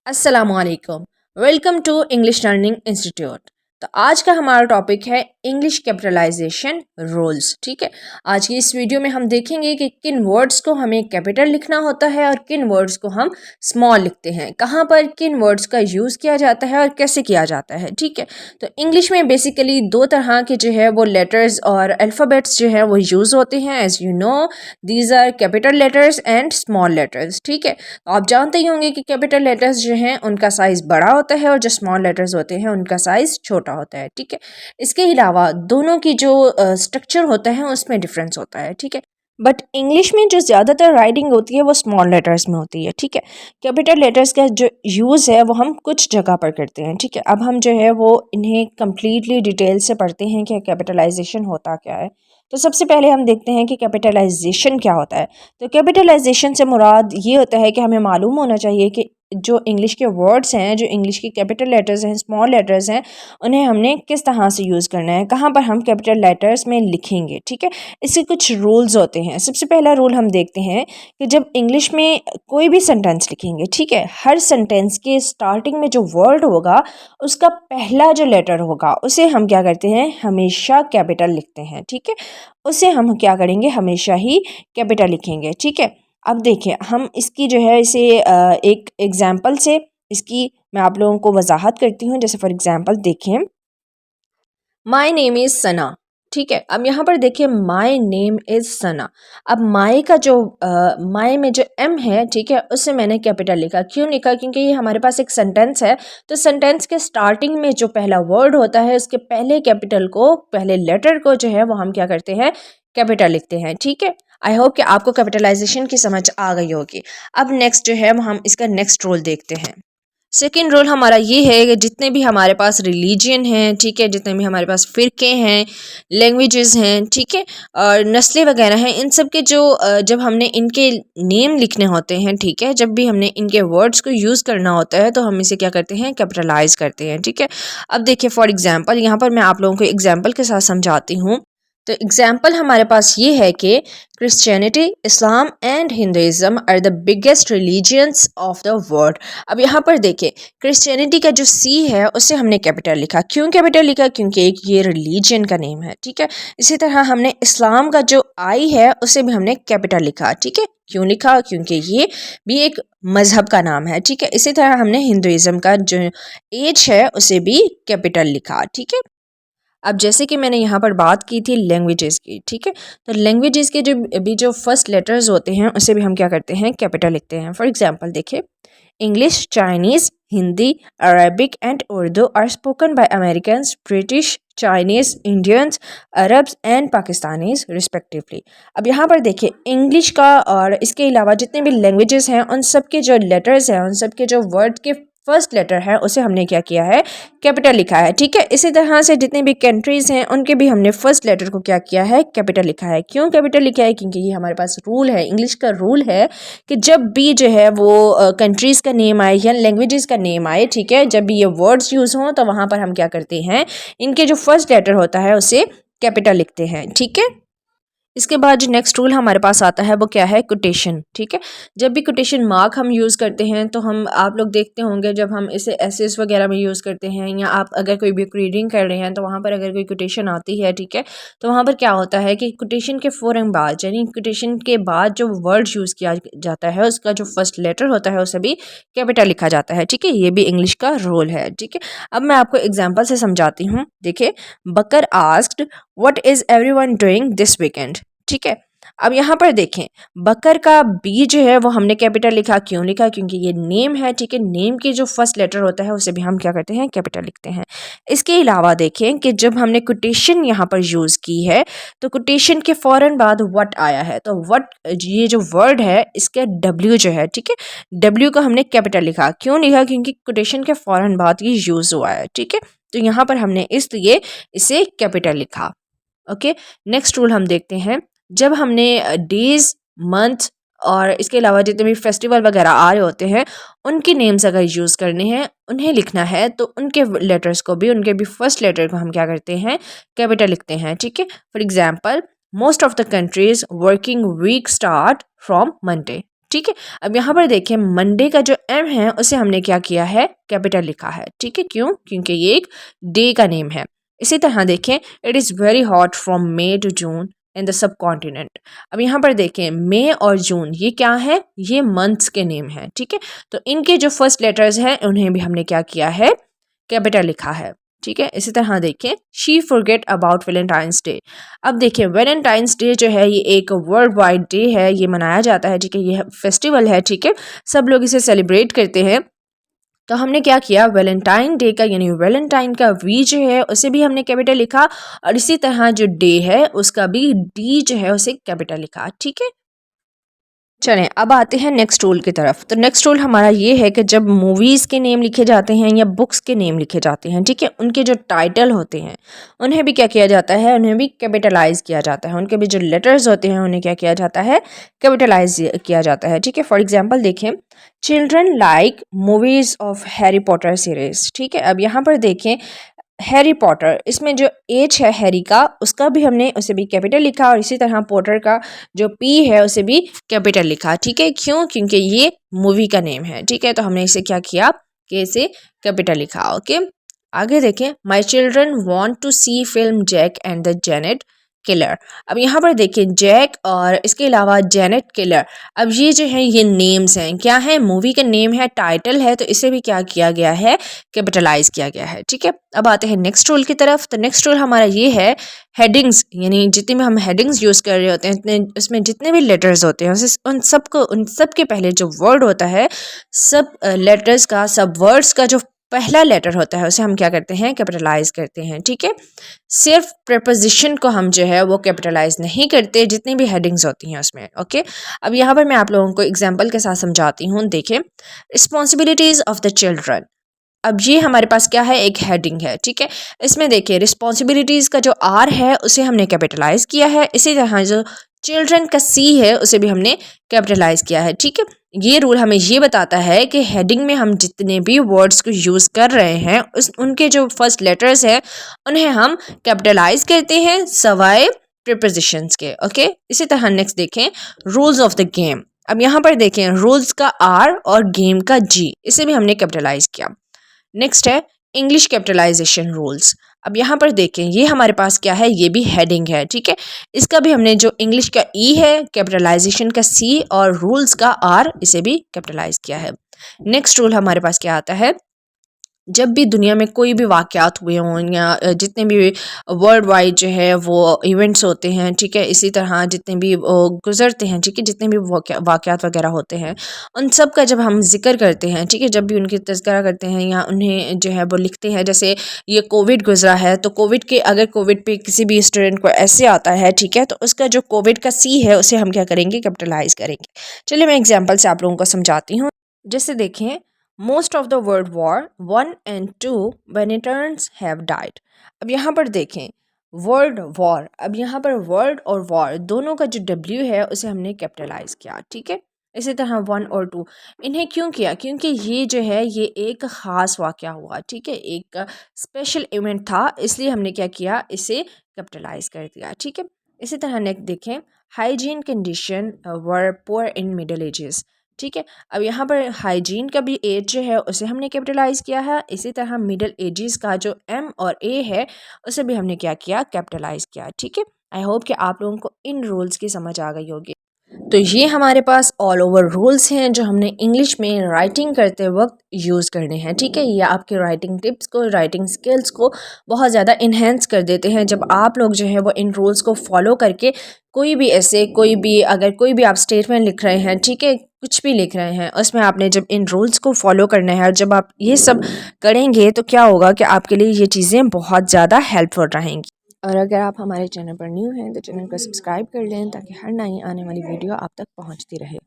अस्सलामुअलैकुम। Welcome to English learning institute. तो आज का हमारा टॉपिक है इंग्लिश कैपिटलाइजेशन रूल्स। ठीक है, आज की इस वीडियो में हम देखेंगे कि किन वर्ड्स को हमें कैपिटल लिखना होता है और किन वर्ड्स को हम स्मॉल लिखते हैं, कहाँ पर किन वर्ड्स का यूज़ किया जाता है और कैसे किया जाता है। ठीक है, तो इंग्लिश में बेसिकली दो तरह के जो है वो लेटर्स और अल्फ़ाबेट्स जो है वो यूज़ होते हैं। As you know, these are capital letters and small letters. ठीक है, तो आप जानते ही होंगे कि कैपिटल लेटर्स जो हैं उनका साइज़ बड़ा होता है और जो स्मॉल लेटर्स होते हैं उनका साइज़ छोटा होता है। ठीक है, इसके अलावा दोनों की जो स्ट्रक्चर होता है उसमें डिफरेंस होता है। ठीक है, बट इंग्लिश में जो ज़्यादातर राइटिंग होती है वो स्मॉल लेटर्स में होती है। ठीक है, कैपिटल लेटर्स का जो यूज़ है वो हम कुछ जगह पर करते हैं। ठीक है, अब हम जो है वो इन्हें कम्प्लीटली डिटेल से पढ़ते हैं कि कैपिटलाइजेशन होता क्या है। तो सबसे पहले हम देखते हैं कि कैपिटलाइजेशन क्या होता है। तो कैपिटलाइजेशन से मुराद ये होता है कि हमें मालूम होना चाहिए कि जो इंग्लिश के वर्ड्स हैं, जो इंग्लिश की कैपिटल लेटर्स हैं, स्मॉल लेटर्स हैं, उन्हें हमने किस तरह से यूज़ करना है, कहाँ पर हम कैपिटल लेटर्स में लिखेंगे। ठीक है, इसके कुछ रूल्स होते हैं। सबसे पहला रूल हम देखते हैं कि जब इंग्लिश में कोई भी सेंटेंस लिखेंगे, ठीक है, हर सेंटेंस के स्टार्टिंग में जो वर्ड होगा उसका पहला जो लेटर होगा उसे हम क्या करते हैं, हमेशा कैपिटल लिखते हैं। ठीक है, उसे हम क्या करेंगे, हमेशा ही कैपिटल लिखेंगे। ठीक है, अब देखिए हम इसकी जो है इसे एक एग्जाम्पल से इसकी मैं आप लोगों को वजाहत करती हूँ। जैसे फॉर एग्जाम्पल देखें, माई नेम इज़ सना। ठीक है, अब यहाँ पर देखिए माई नेम इज़ सना। अब माई का जो माई में जो एम है, ठीक है, उससे मैंने कैपिटल लिखा। क्यों लिखा? क्योंकि ये हमारे पास एक सेंटेंस है, तो सेंटेंस के स्टार्टिंग में जो पहला वर्ड होता है उसके पहले कैपिटल को, पहले लेटर को जो है वो हम क्या करते हैं, कैपिटल लिखते हैं। ठीक है, आई होप कि आपको कैपिटलाइजेशन की समझ आ गई होगी। अब नेक्स्ट जो है वो हम इसका नेक्स्ट रूल देखते हैं। सेकेंड रूल हमारा ये है कि जितने भी हमारे पास रिलीजन हैं, ठीक है, जितने भी हमारे पास फ़िरके हैं, लैंग्वेजेस हैं, ठीक है, और नस्लें वगैरह हैं, इन सब के जो जब हमने इनके नेम लिखने होते हैं, ठीक है, जब भी हमने इनके वर्ड्स को यूज़ करना होता है तो हम इसे क्या करते हैं, कैपिटलाइज करते हैं। ठीक है, अब देखिए फॉर एग्जांपल यहाँ पर मैं आप लोगों को एग्जांपल के साथ समझाती हूँ। तो एग्जाम्पल हमारे पास ये है कि Christianity, Islam and Hinduism are the biggest religions of the world. अब यहाँ पर देखें, क्रिश्चियनिटी का जो सी है उसे हमने कैपिटल लिखा। क्यों कैपिटल लिखा? क्योंकि एक ये रिलीजन का नेम है। ठीक है, इसी तरह हमने इस्लाम का जो आई है उसे भी हमने कैपिटल लिखा। ठीक है, क्यों लिखा? क्योंकि ये भी एक मजहब का नाम है। ठीक है, इसी तरह हमने हिंदुइज्म का जो एज है उसे भी कैपिटल लिखा। ठीक है, अब जैसे कि मैंने यहाँ पर बात की थी लैंग्वेजेस की, ठीक है, तो लैंग्वेजेस के जो फर्स्ट लेटर्स होते हैं उसे भी हम क्या करते हैं, कैपिटल लिखते हैं। फॉर एग्जांपल देखिए, English, Chinese, Hindi, Arabic and Urdu are spoken by Americans, British, Chinese, Indians, Arabs and Pakistanis respectively. अब यहाँ पर देखिए इंग्लिश का और इसके अलावा जितने भी लैंग्वेजेस हैं उन सब के जो लेटर्स हैं, उन सब के जो वर्ड के फर्स्ट लेटर है उसे हमने क्या किया है, कैपिटल लिखा है। ठीक है, इसी तरह से जितनी भी कंट्रीज़ हैं उनके भी हमने फर्स्ट लेटर को क्या किया है, कैपिटल लिखा है। क्यों कैपिटल लिखा है? क्योंकि ये हमारे पास रूल है, इंग्लिश का रूल है कि जब भी जो है वो कंट्रीज़ का नेम आए या लैंग्वेजेस का नेम आए, ठीक है, जब भी ये वर्ड्स यूज़ हों तो वहाँ पर हम क्या करते हैं, इनके जो फर्स्ट लेटर होता है उसे कैपिटल लिखते हैं। ठीक है, इसके बाद जो नेक्स्ट रूल हमारे पास आता है वो क्या है, कोटेशन। ठीक है, जब भी कोटेशन मार्क हम यूज़ करते हैं तो हम, आप लोग देखते होंगे जब हम इसे एसेस वगैरह में यूज़ करते हैं या आप अगर कोई बुक रीडिंग कर रहे हैं तो वहाँ पर अगर कोई कोटेशन आती है, ठीक है, तो वहाँ पर क्या होता है कि कोटेशन के फ़ौरन बाद, यानी कोटेशन के बाद जो वर्ड यूज़ किया जाता है उसका जो फर्स्ट लेटर होता है उसे भी कैपिटल लिखा जाता है। ठीक है, ये भी इंग्लिश का रूल है। ठीक है, अब मैं आपको एग्जाम्पल से समझाती हूँ। देखिए, Baker asked what is everyone doing this weekend. ठीक है, अब यहाँ पर देखें, बकर का बी जो है वो हमने कैपिटल लिखा। क्यों लिखा? क्योंकि ये नेम है। ठीक है, नेम के जो फर्स्ट लेटर होता है उसे भी हम क्या करते हैं, कैपिटल लिखते हैं। इसके अलावा देखें कि जब हमने कोटेशन यहाँ पर यूज़ की है तो कोटेशन के फ़ौरन बाद व्हाट आया है, तो व्हाट, ये जो वर्ड है इसका डब्ल्यू जो है, ठीक है, डब्ल्यू को हमने कैपिटल लिखा। क्यों लिखा? क्योंकि कोटेशन के फ़ौरन बाद ये यूज़ हुआ है। ठीक है, तो यहाँ पर हमने इसलिए इसे कैपिटल लिखा। ओके, नेक्स्ट रूल हम देखते हैं। जब हमने डेज, मंथ और इसके अलावा जितने भी फेस्टिवल वगैरह आ रहे होते हैं उनके नेम्स अगर यूज़ करने हैं, उन्हें लिखना है, तो उनके लेटर्स को भी, उनके भी फर्स्ट लेटर को हम क्या करते हैं, कैपिटल लिखते हैं। ठीक है, for example, most of the countries working week start from Monday. ठीक है। अब यहाँ पर देखें मंडे का जो एम है उसे हमने क्या किया है, कैपिटल लिखा है, ठीक है। क्यों? क्योंकि ये एक डे का नेम है। इसी तरह देखें it is very hot from May to June in the subcontinent. अब यहाँ पर देखें मई और जून ये क्या है, ये मंथ्स के नेम है, ठीक है। तो इनके जो फर्स्ट लेटर्स हैं उन्हें भी हमने क्या किया है, कैपिटल लिखा है, ठीक है। इसी तरह देखें she forget about Valentine's day. अब देखिए वैलेंटाइंस डे जो है ये एक वर्ल्ड वाइड डे है, ये मनाया जाता है, ठीक है, ये फेस्टिवल है, ठीक है, सब लोग इसे सेलिब्रेट करते हैं। तो हमने क्या किया, वैलेंटाइन डे का यानी वैलेंटाइन का वी जो है उसे भी हमने कैपिटल लिखा, और इसी तरह जो डे है उसका भी डी जो है उसे कैपिटल लिखा, ठीक है। चलें अब आते हैं नेक्स्ट रूल की तरफ। तो नेक्स्ट रूल हमारा ये है कि जब मूवीज़ के नेम लिखे जाते हैं या बुक्स के नेम लिखे जाते हैं, ठीक है, उनके जो टाइटल होते हैं उन्हें भी क्या किया जाता है, उन्हें भी कैपिटलाइज किया जाता है। उनके भी जो लेटर्स होते हैं उन्हें क्या किया जाता है, कैपिटलाइज किया जाता है, ठीक है। फॉर एग्जाम्पल देखें children like movies of Harry Potter series, ठीक है। अब यहाँ पर देखें हैरी पॉटर, इसमें जो एच है हैरी का उसका भी हमने उसे भी कैपिटल लिखा, और इसी तरह पॉटर का जो पी है उसे भी कैपिटल लिखा, ठीक है। क्यों? क्योंकि ये मूवी का नेम है, ठीक है। तो हमने इसे क्या किया कि इसे कैपिटल लिखा, ओके। आगे देखें my children want to see film Jack and the giant killer. अब यहाँ पर देखिए जैक और इसके अलावा जेनेट किलर, अब ये जो है ये नेम्स हैं, क्या है, मूवी का नेम है, टाइटल है, तो इसे भी क्या किया गया है, कैपिटलाइज किया गया है, ठीक है। अब आते हैं नेक्स्ट रूल की तरफ। तो नेक्स्ट रूल हमारा ये है हेडिंग्स, यानी जितने भी हम हेडिंग्स यूज़ कर रहे होते हैं इतने उसमें जितने भी लेटर्स होते हैं उन सब के पहले जो वर्ड होता है, सब लेटर्स का, सब वर्ड्स का जो पहला लेटर होता है उसे हम क्या करते हैं, कैपिटलाइज करते हैं, ठीक है। सिर्फ प्रेपोजिशन को हम जो है वो कैपिटलाइज नहीं करते, जितनी भी हेडिंग्स होती हैं उसमें, ओके। अब यहाँ पर मैं आप लोगों को एग्जांपल के साथ समझाती हूँ। देखें रिस्पॉन्सिबिलिटीज़ ऑफ द चिल्ड्रन, अब ये हमारे पास क्या है, एक हेडिंग है, ठीक है। इसमें देखिए रिस्पॉन्सिबिलिटीज़ का जो आर है उसे हमने कैपिटलाइज किया है, इसी तरह जो चिल्ड्रन का सी है उसे भी हमने कैपिटलाइज किया है, ठीक है। ये रूल हमें ये बताता है कि हेडिंग में हम जितने भी वर्ड्स को यूज़ कर रहे हैं उनके जो फर्स्ट लेटर्स हैं उन्हें हम कैपिटलाइज करते हैं सवाए प्रीपोजिशंस के, ओके। इसी तरह नेक्स्ट देखें रूल्स ऑफ द गेम। अब यहाँ पर देखें रूल्स का आर और गेम का जी, इसे भी हमने कैपिटलाइज किया। नेक्स्ट है इंग्लिश कैपिटलाइजेशन रूल्स। अब यहाँ पर देखें ये हमारे पास क्या है, ये भी हेडिंग है, ठीक है। इसका भी हमने जो इंग्लिश का ई है, कैपिटलाइजेशन का सी और रूल्स का आर, इसे भी कैपिटलाइज किया है। नेक्स्ट रूल हमारे पास क्या आता है, जब भी दुनिया में कोई भी वाक़यात हुए हों या जितने भी वर्ल्ड वाइड जो है वो इवेंट्स होते हैं, ठीक है, इसी तरह जितने भी गुजरते हैं, ठीक है, जितने भी वाक़यात वगैरह होते हैं उन सब का जब हम जिक्र करते हैं, ठीक है, जब भी उनकी तज़किरा करते हैं या उन्हें जो है वो लिखते हैं, जैसे ये कोविड गुजरा है तो कोविड के अगर कोविड पे किसी भी स्टूडेंट को ऐसे आता है, ठीक है, तो उसका जो कोविड का सी है उसे हम क्या करेंगे, कैपिटलाइज करेंगे। चलिए मैं एग्जाम्पल से आप लोगों को समझाती हूँ। जैसे देखें most of the world war 1 and 2 veterans have died. अब यहाँ पर देखें वर्ल्ड वॉर, अब यहाँ पर वर्ल्ड और वॉर दोनों का जो W है उसे हमने कैपिटलाइज किया, ठीक है। इसी तरह 1 और 2 इन्हें क्यों किया, क्योंकि ये जो है ये एक ख़ास वाक़या हुआ, ठीक है, एक स्पेशल इवेंट था, इसलिए हमने क्या किया, इसे कैपिटलाइज कर दिया, ठीक है। इसी तरह नेक्स्ट देखें hygiene condition were poor in middle edges, ठीक है। अब यहाँ पर हाइजीन का भी एज जो है उसे हमने कैपिटलाइज किया है, इसी तरह मिडल एजेस का जो एम और ए है उसे भी हमने क्या किया, कैपिटलाइज किया, ठीक है। आई होप कि आप लोगों को इन रूल्स की समझ आ गई होगी। तो ये हमारे पास ऑल ओवर रूल्स हैं जो हमने इंग्लिश में राइटिंग करते वक्त यूज़ करने हैं, ठीक है। ये आपके राइटिंग टिप्स को, राइटिंग स्किल्स को बहुत ज़्यादा इन्हेंस कर देते हैं जब आप लोग जो है वो इन रूल्स को फॉलो करके कोई भी ऐसे अगर कोई भी आप स्टेटमेंट लिख रहे हैं, ठीक है, कुछ भी लिख रहे हैं उसमें आपने जब इन रूल्स को फॉलो करना है और जब आप ये सब करेंगे तो क्या होगा कि आपके लिए ये चीज़ें बहुत ज़्यादा हेल्पफुल रहेंगी। और अगर आप हमारे चैनल पर न्यू हैं तो चैनल को सब्सक्राइब कर लें ताकि हर नई आने वाली वीडियो आप तक पहुंचती रहे।